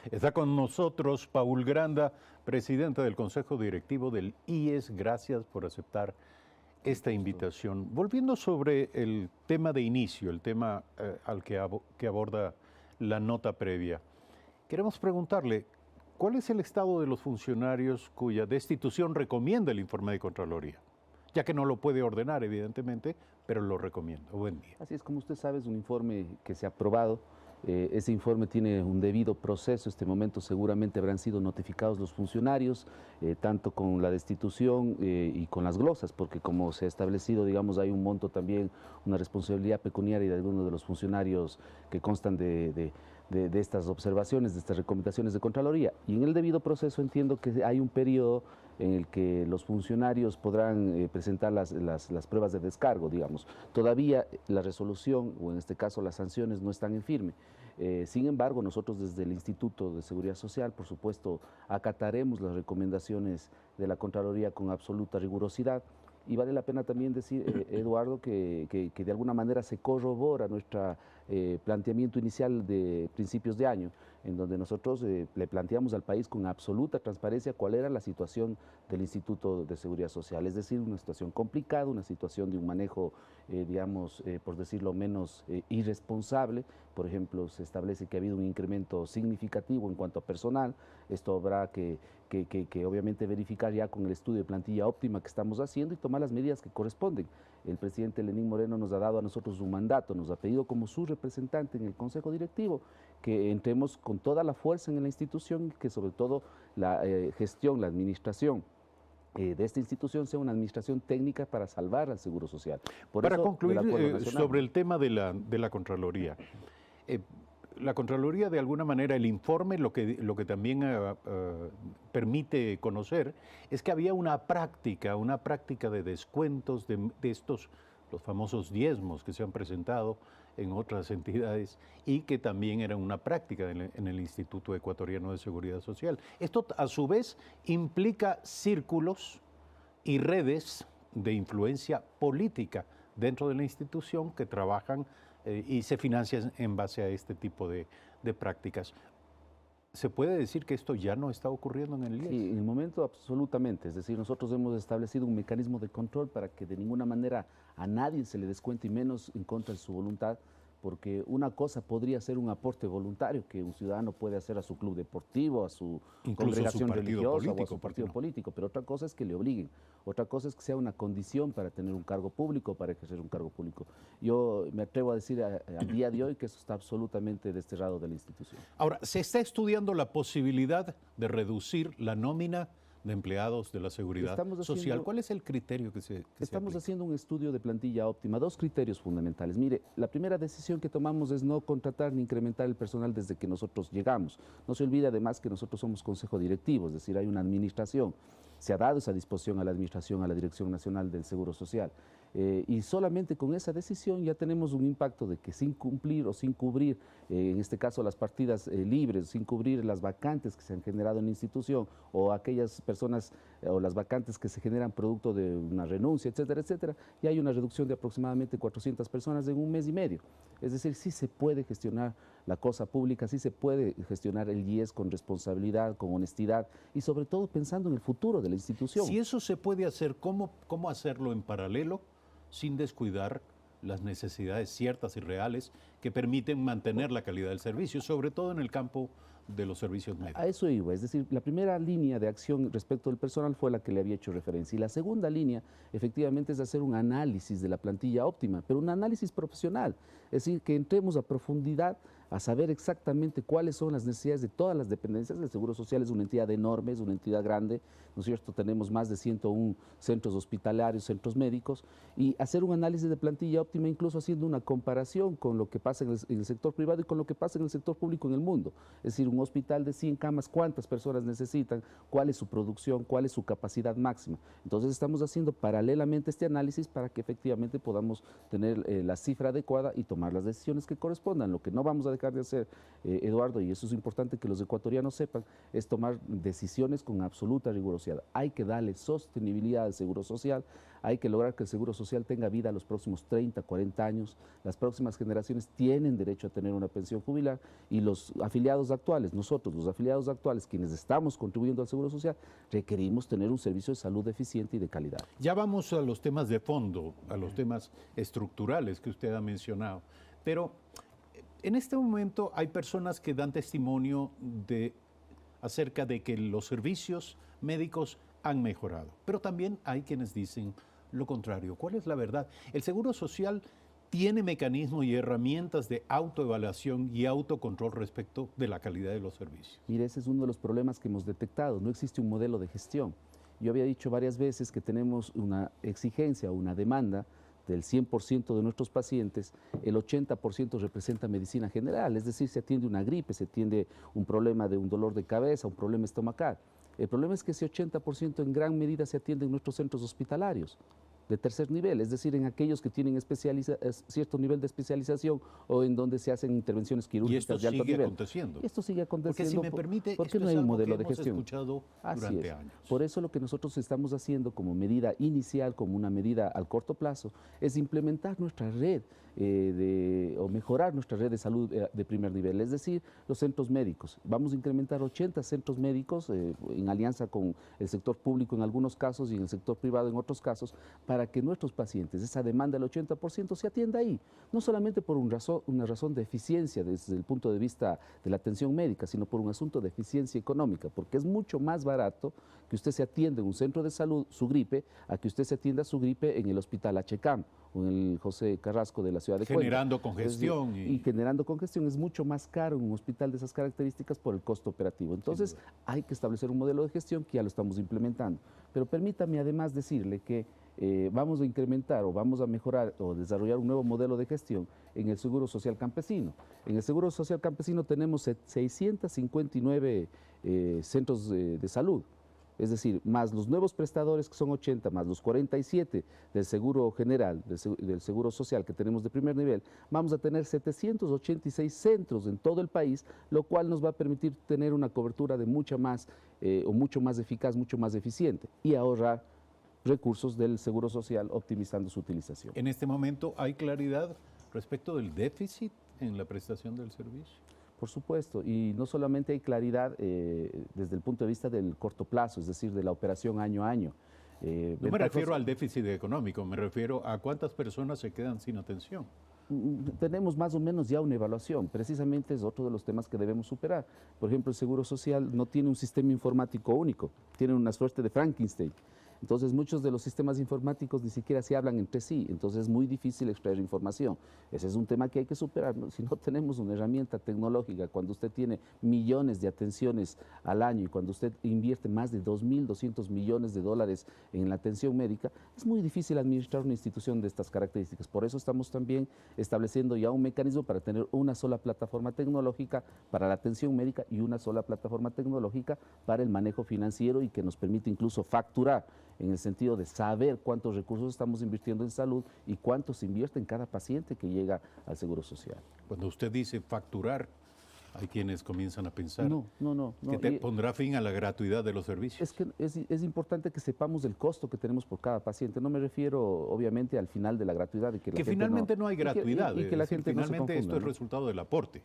Está con nosotros Paul Granda, presidente del Consejo Directivo del IES. Gracias por aceptar esta invitación. Volviendo sobre el tema de inicio, el tema al que aborda la nota previa, queremos preguntarle, ¿cuál es el estado de los funcionarios cuya destitución recomienda el informe de Contraloría? Ya que no lo puede ordenar, evidentemente, pero lo recomienda. Buen día. Así es, como usted sabe, es un informe que se ha aprobado. Ese informe tiene un debido proceso. En este momento seguramente habrán sido notificados los funcionarios, tanto con la destitución y con las glosas, porque como se ha establecido, digamos, hay un monto también, una responsabilidad pecuniaria de algunos de los funcionarios que constan de estas observaciones, de estas recomendaciones de Contraloría. Y en el debido proceso entiendo que hay un periodo en el que los funcionarios podrán presentar las pruebas de descargo, digamos. Todavía la resolución, o en este caso las sanciones, no están en firme. Sin embargo, nosotros desde el Instituto de Seguridad Social, por supuesto, acataremos las recomendaciones de la Contraloría con absoluta rigurosidad. Y vale la pena también decir, Eduardo, que de alguna manera se corrobora nuestro planteamiento inicial de principios de año, en donde nosotros le planteamos al país con absoluta transparencia cuál era la situación del Instituto de Seguridad Social, es decir, una situación complicada, una situación de un manejo, digamos, por decirlo menos, irresponsable. Por ejemplo, se establece que ha habido un incremento significativo en cuanto a personal. Esto habrá que obviamente verificar ya con el estudio de plantilla óptima que estamos haciendo y tomar las medidas que corresponden. El presidente Lenín Moreno nos ha dado a nosotros un mandato, nos ha pedido como su representante en el Consejo Directivo que entremos con toda la fuerza en la institución, que sobre todo la gestión, la administración de esta institución sea una administración técnica para salvar al Seguro Social. Para concluir sobre el tema de la Contraloría, la Contraloría, de alguna manera, el informe lo que también permite conocer es que había una práctica de descuentos de estos, los famosos diezmos que se han presentado en otras entidades y que también era una práctica en el Instituto Ecuatoriano de Seguridad Social. Esto, a su vez, implica círculos y redes de influencia política dentro de la institución que trabajan y se financian en base a este tipo de prácticas. ¿Se puede decir que esto ya no está ocurriendo en el IES? Sí, en el momento absolutamente. Es decir, nosotros hemos establecido un mecanismo de control para que de ninguna manera a nadie se le descuente, y menos en contra de su voluntad, porque una cosa podría ser un aporte voluntario que un ciudadano puede hacer a su club deportivo, a su congregación religiosa o a su partido político, pero otra cosa es que le obliguen, otra cosa es que sea una condición para tener un cargo público, para ejercer un cargo público. Yo me atrevo a decir al día de hoy que eso está absolutamente desterrado de la institución. Ahora, ¿se está estudiando la posibilidad de reducir la nómina de empleados de la seguridad social? ¿Cuál es el criterio que se Estamos haciendo un estudio de plantilla óptima, dos criterios fundamentales. Mire, la primera decisión que tomamos es no contratar ni incrementar el personal desde que nosotros llegamos. No se olvide además que nosotros somos consejo directivo, es decir, hay una administración. Se ha dado esa disposición a la administración, a la Dirección Nacional del Seguro Social. Y solamente con esa decisión ya tenemos un impacto de que sin cumplir o sin cubrir, en este caso las partidas libres, sin cubrir las vacantes que se han generado en la institución o aquellas personas o las vacantes que se generan producto de una renuncia, etcétera, etcétera, ya hay una reducción de aproximadamente 400 personas en un mes y medio. Es decir, sí se puede gestionar la cosa pública, sí se puede gestionar el IES con responsabilidad, con honestidad y sobre todo pensando en el futuro de la institución. Si eso se puede hacer, ¿cómo hacerlo en paralelo sin descuidar las necesidades ciertas y reales que permiten mantener la calidad del servicio, sobre todo en el campo de los servicios médicos? A eso iba, es decir, la primera línea de acción respecto del personal fue la que le había hecho referencia, y la segunda línea efectivamente es hacer un análisis de la plantilla óptima, pero un análisis profesional, es decir, que entremos a profundidad a saber exactamente cuáles son las necesidades de todas las dependencias. El Seguro Social es una entidad enorme, es una entidad grande, ¿no es cierto? Tenemos más de 101 centros hospitalarios, centros médicos, y hacer un análisis de plantilla óptima, incluso haciendo una comparación con lo que pasa en el sector privado y con lo que pasa en el sector público en el mundo. Es decir, un hospital de 100 camas, ¿cuántas personas necesitan? ¿Cuál es su producción? ¿Cuál es su capacidad máxima? Entonces estamos haciendo paralelamente este análisis para que efectivamente podamos tener la cifra adecuada y tomar las decisiones que correspondan. Lo que no vamos a dejar dejar de hacer, Eduardo, y eso es importante que los ecuatorianos sepan, es tomar decisiones con absoluta rigurosidad. Hay que darle sostenibilidad al seguro social, hay que lograr que el seguro social tenga vida los próximos 30, 40 años. Las próximas generaciones tienen derecho a tener una pensión jubilar y los afiliados actuales, nosotros, los afiliados actuales, quienes estamos contribuyendo al seguro social, requerimos tener un servicio de salud eficiente y de calidad. Ya vamos a los temas de fondo, a los temas estructurales que usted ha mencionado, pero en este momento hay personas que dan testimonio acerca de que los servicios médicos han mejorado, pero también hay quienes dicen lo contrario. ¿Cuál es la verdad? El Seguro Social tiene mecanismos y herramientas de autoevaluación y autocontrol respecto de la calidad de los servicios. Mire, ese es uno de los problemas que hemos detectado. No existe un modelo de gestión. Yo había dicho varias veces que tenemos una exigencia, una demanda del 100% de nuestros pacientes, el 80% representa medicina general, es decir, se atiende una gripe, se atiende un problema de un dolor de cabeza, un problema estomacal. El problema es que ese 80% en gran medida se atiende en nuestros centros hospitalarios de tercer nivel, es decir, en aquellos que tienen cierto nivel de especialización o en donde se hacen intervenciones quirúrgicas de alto nivel. Y esto sigue aconteciendo. Y esto sigue aconteciendo. Porque si me permite, ¿por qué no hay un modelo de hemos gestión? Escuchado durante años. Por eso lo que nosotros estamos haciendo como medida inicial, como una medida al corto plazo, es implementar nuestra red o mejorar nuestra red de salud de primer nivel, es decir, los centros médicos. Vamos a incrementar 80 centros médicos en alianza con el sector público en algunos casos y en el sector privado en otros casos, para que nuestros pacientes, esa demanda del 80% se atienda ahí, no solamente por una razón de eficiencia desde el punto de vista de la atención médica, sino por un asunto de eficiencia económica, porque es mucho más barato que usted se atienda en un centro de salud, su gripe, a que usted se atienda su gripe en el hospital HCAM o en el José Carrasco de la ciudad de Cuenca. Generando congestión. Y generando congestión es mucho más caro en un hospital de esas características por el costo operativo. Entonces hay que establecer un modelo de gestión que ya lo estamos implementando. Pero permítame además decirle que vamos a incrementar o vamos a mejorar o desarrollar un nuevo modelo de gestión en el Seguro Social Campesino. En el Seguro Social Campesino tenemos 659 centros de salud. Es decir, más los nuevos prestadores que son 80, más los 47 del Seguro General, del Seguro Social que tenemos de primer nivel, vamos a tener 786 centros en todo el país, lo cual nos va a permitir tener una cobertura de mucho más eficaz, mucho más eficiente y ahorrar recursos del Seguro Social optimizando su utilización. En este momento, ¿hay claridad respecto del déficit en la prestación del servicio? Por supuesto, y no solamente hay claridad desde el punto de vista del corto plazo, es decir, de la operación año a año. No me refiero al déficit económico, me refiero a cuántas personas se quedan sin atención. Tenemos más o menos ya una evaluación, precisamente es otro de los temas que debemos superar. Por ejemplo, el Seguro Social no tiene un sistema informático único, tiene una suerte de Frankenstein. Entonces muchos de los sistemas informáticos ni siquiera se hablan entre sí, entonces es muy difícil extraer información. Ese es un tema que hay que superar, ¿no? Si no tenemos una herramienta tecnológica, cuando usted tiene millones de atenciones al año y cuando usted invierte más de 2.200 millones de dólares en la atención médica, es muy difícil administrar una institución de estas características. Por eso estamos también estableciendo ya un mecanismo para tener una sola plataforma tecnológica para la atención médica y una sola plataforma tecnológica para el manejo financiero y que nos permite incluso facturar, en el sentido de saber cuántos recursos estamos invirtiendo en salud y cuánto se invierte en cada paciente que llega al Seguro Social. Cuando usted dice facturar, hay quienes comienzan a pensar que te pondrá fin a la gratuidad de los servicios. Es que es importante que sepamos el costo que tenemos por cada paciente. No me refiero, obviamente, al final de la gratuidad. Que finalmente no hay gratuidad. Y que la gente finalmente esto es resultado del aporte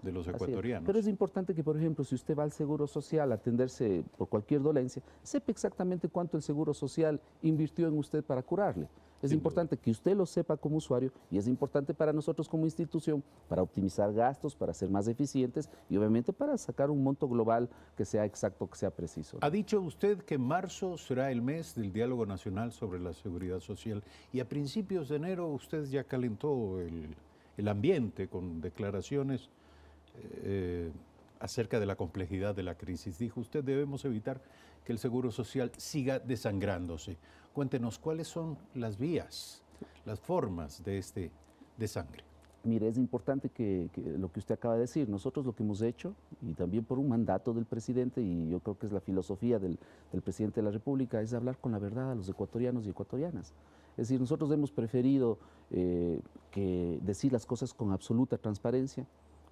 de los ecuatorianos. Pero es importante que, por ejemplo, si usted va al Seguro Social a atenderse por cualquier dolencia, sepa exactamente cuánto el Seguro Social invirtió en usted para curarle. Es importante que usted lo sepa como usuario y es importante para nosotros como institución para optimizar gastos, para ser más eficientes y obviamente para sacar un monto global que sea exacto, que sea preciso. Ha dicho usted que marzo será el mes del diálogo nacional sobre la seguridad social y a principios de enero usted ya calentó el ambiente con declaraciones acerca de la complejidad de la crisis. Dijo usted, debemos evitar que el Seguro Social siga desangrándose. Cuéntenos, ¿cuáles son las vías, las formas de este desangre? Mire, es importante que lo que usted acaba de decir, nosotros lo que hemos hecho, y también por un mandato del presidente, y yo creo que es la filosofía del presidente de la República, es hablar con la verdad a los ecuatorianos y ecuatorianas. Es decir, nosotros hemos preferido decir las cosas con absoluta transparencia,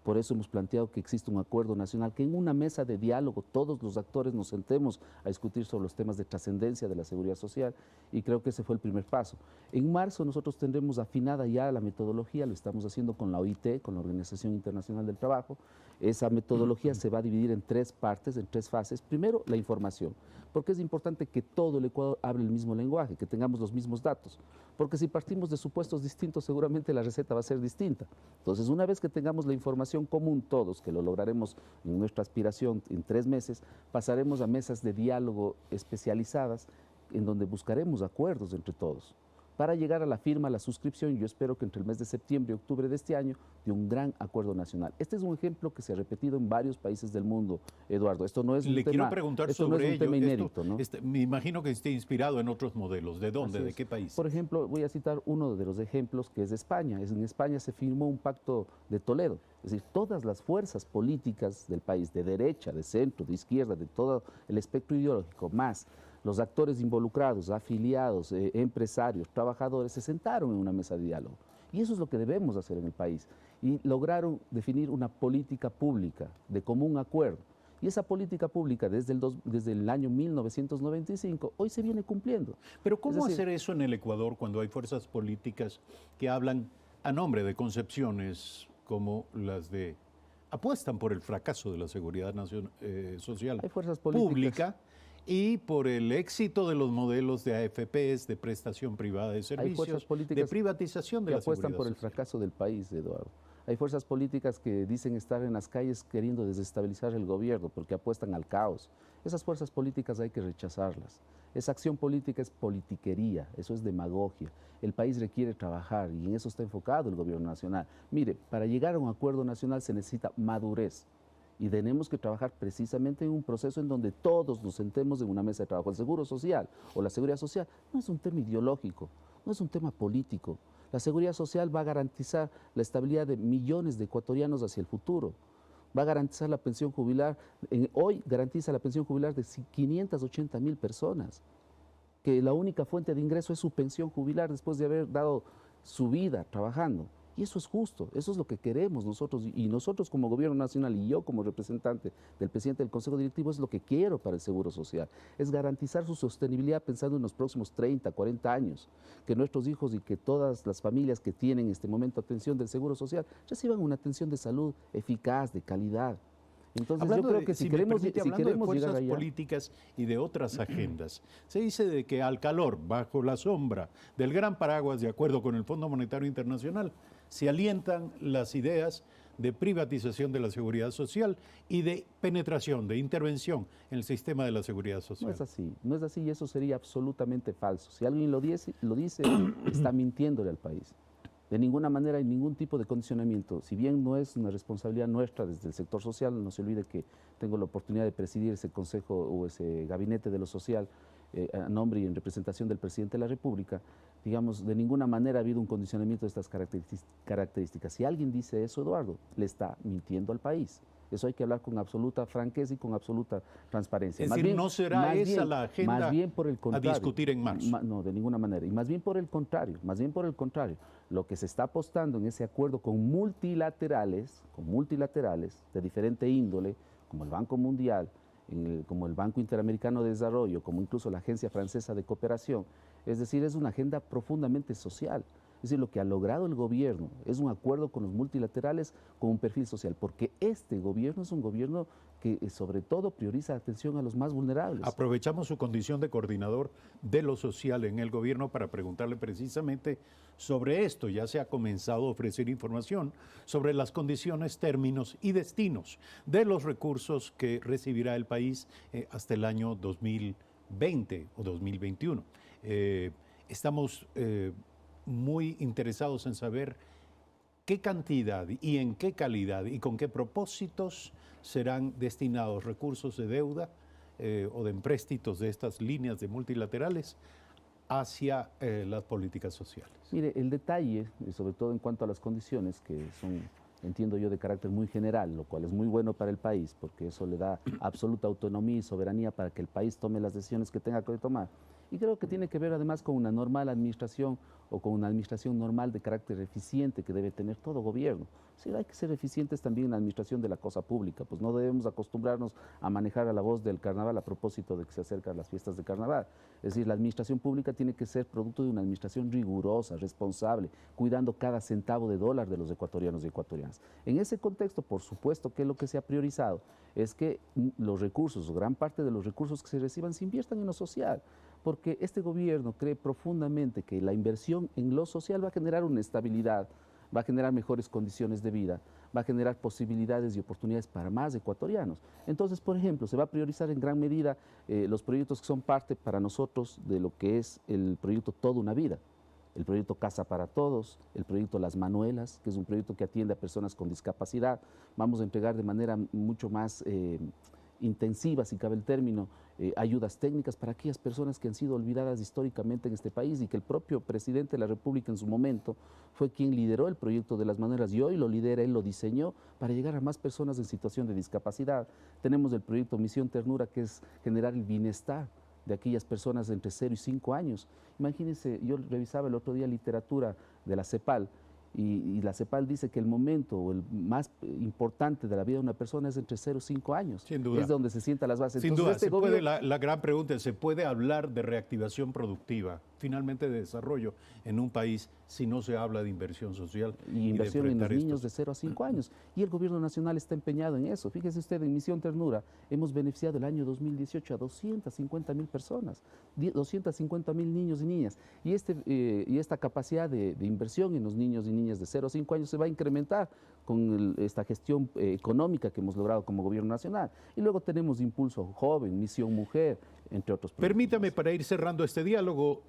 Por eso hemos planteado que existe un acuerdo nacional, que en una mesa de diálogo todos los actores nos sentemos a discutir sobre los temas de trascendencia de la seguridad social, y creo que ese fue el primer paso. En marzo nosotros tendremos afinada ya la metodología, lo estamos haciendo con la OIT, con la Organización Internacional del Trabajo. Esa metodología se va a dividir en 3 partes, en 3 fases. Primero, la información, porque es importante que todo el Ecuador hable el mismo lenguaje, que tengamos los mismos datos, porque si partimos de supuestos distintos, seguramente la receta va a ser distinta. Entonces, una vez que tengamos la información común todos, que lo lograremos en nuestra aspiración en 3 meses, pasaremos a mesas de diálogo especializadas, en donde buscaremos acuerdos entre todos, para llegar a la firma, a la suscripción. Yo espero que entre el mes de septiembre y octubre de este año, de un gran acuerdo nacional. Este es un ejemplo que se ha repetido en varios países del mundo, Eduardo. Esto no es un Le tema, quiero preguntar esto sobre no es un tema inédito, ¿no? me imagino que esté inspirado en otros modelos. ¿De dónde? ¿De qué país? Por ejemplo, voy a citar uno de los ejemplos, que es de España. En España se firmó un pacto de Toledo. Es decir, todas las fuerzas políticas del país, de derecha, de centro, de izquierda, de todo el espectro ideológico, más los actores involucrados, afiliados, empresarios, trabajadores, se sentaron en una mesa de diálogo. Y eso es lo que debemos hacer en el país. Y lograron definir una política pública de común acuerdo. Y esa política pública desde el año 1995 hoy se viene cumpliendo. Pero ¿cómo hacer eso en el Ecuador cuando hay fuerzas políticas que hablan a nombre de concepciones como las de apuestan por el fracaso de la seguridad social hay fuerzas políticas pública y por el éxito de los modelos de AFPs, de prestación privada de servicios, de privatización de la seguridad social? Que apuestan por el fracaso del país, Eduardo. Hay fuerzas políticas que dicen estar en las calles queriendo desestabilizar el gobierno porque apuestan al caos. Esas fuerzas políticas hay que rechazarlas. Esa acción política es politiquería, eso es demagogia. El país requiere trabajar y en eso está enfocado el gobierno nacional. Mire, para llegar a un acuerdo nacional se necesita madurez. Y tenemos que trabajar precisamente en un proceso en donde todos nos sentemos en una mesa de trabajo. El seguro social o la seguridad social no es un tema ideológico, no es un tema político. La seguridad social va a garantizar la estabilidad de millones de ecuatorianos hacia el futuro. Va a garantizar la pensión jubilar, hoy garantiza la pensión jubilar de 580.000 personas, que la única fuente de ingreso es su pensión jubilar después de haber dado su vida trabajando. Y eso es justo, eso es lo que queremos nosotros, y nosotros como gobierno nacional y yo como representante del presidente del Consejo Directivo es lo que quiero para el Seguro Social, es garantizar su sostenibilidad pensando en los próximos 30, 40 años, que nuestros hijos y que todas las familias que tienen en este momento atención del Seguro Social reciban una atención de salud eficaz, de calidad. Entonces hablando yo creo que si queremos de fuerzas allá, políticas y de otras agendas, se dice de que al calor, bajo la sombra del gran paraguas, de acuerdo con el Fondo Monetario Internacional, se alientan las ideas de privatización de la seguridad social y de penetración, de intervención en el sistema de la seguridad social. No es así y eso sería absolutamente falso. Si alguien lo dice está mintiéndole al país. De ninguna manera hay ningún tipo de condicionamiento. Si bien no es una responsabilidad nuestra desde el sector social, no se olvide que tengo la oportunidad de presidir ese consejo o ese gabinete de lo social a nombre y en representación del presidente de la República. Digamos, de ninguna manera ha habido un condicionamiento de estas características. Si alguien dice eso, Eduardo, le está mintiendo al país. Eso hay que hablar con absoluta franqueza y con absoluta transparencia. Es decir, no será esa la agenda más bien por el contrario, a discutir en marzo. No, de ninguna manera. Y más bien por el contrario, lo que se está apostando en ese acuerdo con multilaterales de diferente índole, como el Banco Mundial, como el Banco Interamericano de Desarrollo, como incluso la Agencia Francesa de Cooperación, es decir, es una agenda profundamente social. Es decir, lo que ha logrado el gobierno es un acuerdo con los multilaterales con un perfil social, porque este gobierno es un gobierno que sobre todo prioriza la atención a los más vulnerables. Aprovechamos su condición de coordinador de lo social en el gobierno para preguntarle precisamente sobre esto. Ya se ha comenzado a ofrecer información sobre las condiciones, términos y destinos de los recursos que recibirá el país hasta el año 2020 o 2021. Estamos muy interesados en saber qué cantidad y en qué calidad y con qué propósitos serán destinados recursos de deuda o de empréstitos de estas líneas de multilaterales hacia las políticas sociales. Mire, el detalle, sobre todo en cuanto a las condiciones, que son, entiendo yo, de carácter muy general, lo cual es muy bueno para el país, porque eso le da absoluta autonomía y soberanía para que el país tome las decisiones que tenga que tomar. Y creo que tiene que ver además con una normal administración o con una administración normal de carácter eficiente que debe tener todo gobierno. Sí, hay que ser eficientes también en la administración de la cosa pública, pues no debemos acostumbrarnos a manejar a la voz del carnaval a propósito de que se acercan las fiestas de carnaval. Es decir, la administración pública tiene que ser producto de una administración rigurosa, responsable, cuidando cada centavo de dólar de los ecuatorianos y ecuatorianas. En ese contexto, por supuesto que lo que se ha priorizado es que los recursos, gran parte de los recursos que se reciban se inviertan en lo social, porque este gobierno cree profundamente que la inversión en lo social va a generar una estabilidad, va a generar mejores condiciones de vida, va a generar posibilidades y oportunidades para más ecuatorianos. Entonces, por ejemplo, se va a priorizar en gran medida los proyectos que son parte para nosotros de lo que es el proyecto Toda una Vida. El proyecto Casa para Todos, el proyecto Las Manuelas, que es un proyecto que atiende a personas con discapacidad. Vamos a entregar de manera mucho más intensiva, si cabe el término, ayudas técnicas para aquellas personas que han sido olvidadas históricamente en este país y que el propio presidente de la República en su momento fue quien lideró el proyecto de Las Manuelas y hoy lo lidera, él lo diseñó para llegar a más personas en situación de discapacidad. Tenemos el proyecto Misión Ternura, que es generar el bienestar de aquellas personas entre 0 y 5 años. Imagínense, yo revisaba el otro día literatura de la CEPAL, y la CEPAL dice que el momento o el más importante de la vida de una persona es entre 0 y 5 años. Sin duda. Es donde se sientan las bases. Sin duda, la gran pregunta es, ¿se puede hablar de reactivación productiva, finalmente de desarrollo en un país, si no se habla de inversión social? Y inversión en los niños de 0 a 5 años. Y el gobierno nacional está empeñado en eso. Fíjese usted, en Misión Ternura hemos beneficiado el año 2018 a 250.000 personas, 250.000 niños y niñas. Y esta capacidad de inversión en los niños y niñas de 0 a 5 años se va a incrementar con esta gestión económica que hemos logrado como gobierno nacional. Y luego tenemos Impulso Joven, Misión Mujer, entre otros proyectos. Permítame, para ir cerrando este diálogo,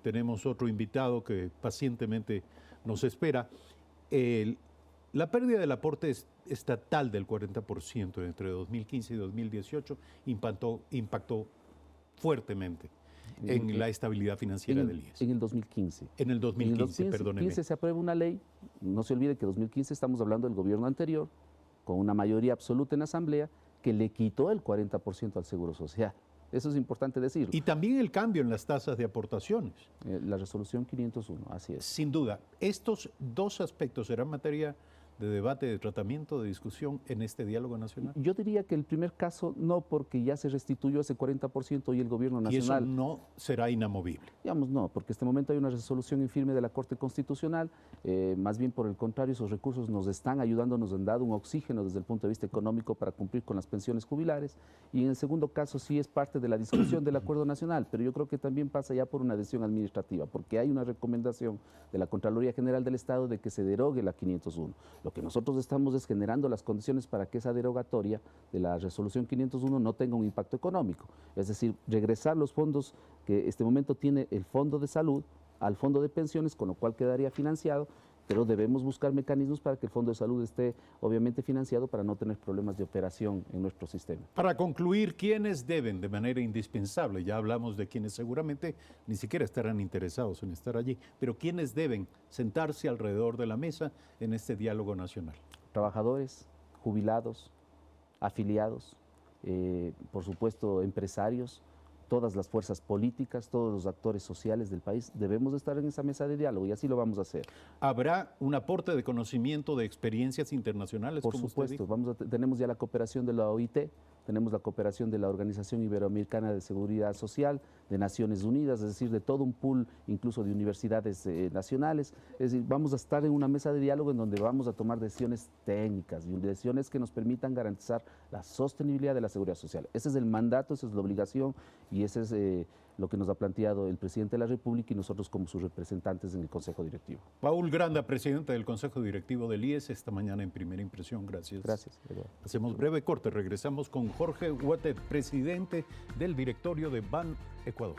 tenemos otro invitado que pacientemente nos espera. La pérdida del aporte estatal del 40% entre 2015 y 2018 impactó fuertemente en la estabilidad financiera del IES. En el 2015. En el 2015, perdóneme. En el 2015 se aprueba una ley, no se olvide que en 2015 estamos hablando del gobierno anterior, con una mayoría absoluta en la Asamblea, que le quitó el 40% al Seguro Social. Eso es importante decirlo. Y también el cambio en las tasas de aportaciones. La resolución 501, así es. Sin duda, estos dos aspectos serán materia de debate, de tratamiento, de discusión en este diálogo nacional. Yo diría que el primer caso no, porque ya se restituyó ese 40% y el gobierno nacional... Y eso no será inamovible. Digamos no, porque en este momento hay una resolución en firme de la Corte Constitucional, más bien por el contrario, esos recursos nos están ayudando, nos han dado un oxígeno desde el punto de vista económico para cumplir con las pensiones jubilares, y en el segundo caso sí es parte de la discusión del acuerdo nacional, pero yo creo que también pasa ya por una decisión administrativa, porque hay una recomendación de la Contraloría General del Estado de que se derogue la 501. Lo que nosotros estamos es generando las condiciones para que esa derogatoria de la resolución 501 no tenga un impacto económico. Es decir, regresar los fondos que este momento tiene el Fondo de Salud al Fondo de Pensiones, con lo cual quedaría financiado, pero debemos buscar mecanismos para que el Fondo de Salud esté obviamente financiado para no tener problemas de operación en nuestro sistema. Para concluir, ¿quiénes deben de manera indispensable? Ya hablamos de quienes seguramente ni siquiera estarán interesados en estar allí, pero ¿quiénes deben sentarse alrededor de la mesa en este diálogo nacional? Trabajadores, jubilados, afiliados, por supuesto empresarios, todas las fuerzas políticas, todos los actores sociales del país, debemos estar en esa mesa de diálogo y así lo vamos a hacer. ¿Habrá un aporte de conocimiento de experiencias internacionales? Por supuesto, tenemos ya la cooperación de la OIT, tenemos la cooperación de la Organización Iberoamericana de Seguridad Social, de Naciones Unidas, es decir, de todo un pool incluso de universidades nacionales. Es decir, vamos a estar en una mesa de diálogo en donde vamos a tomar decisiones técnicas y decisiones que nos permitan garantizar la sostenibilidad de la seguridad social. Ese es el mandato, esa es la obligación y ese es lo que nos ha planteado el presidente de la República y nosotros como sus representantes en el Consejo Directivo. Paul Granda, presidente del Consejo Directivo del IES, esta mañana en Primera Impresión. Gracias. Gracias. Hacemos breve corte, regresamos con Jorge Huete, presidente del directorio de Ban Ecuador.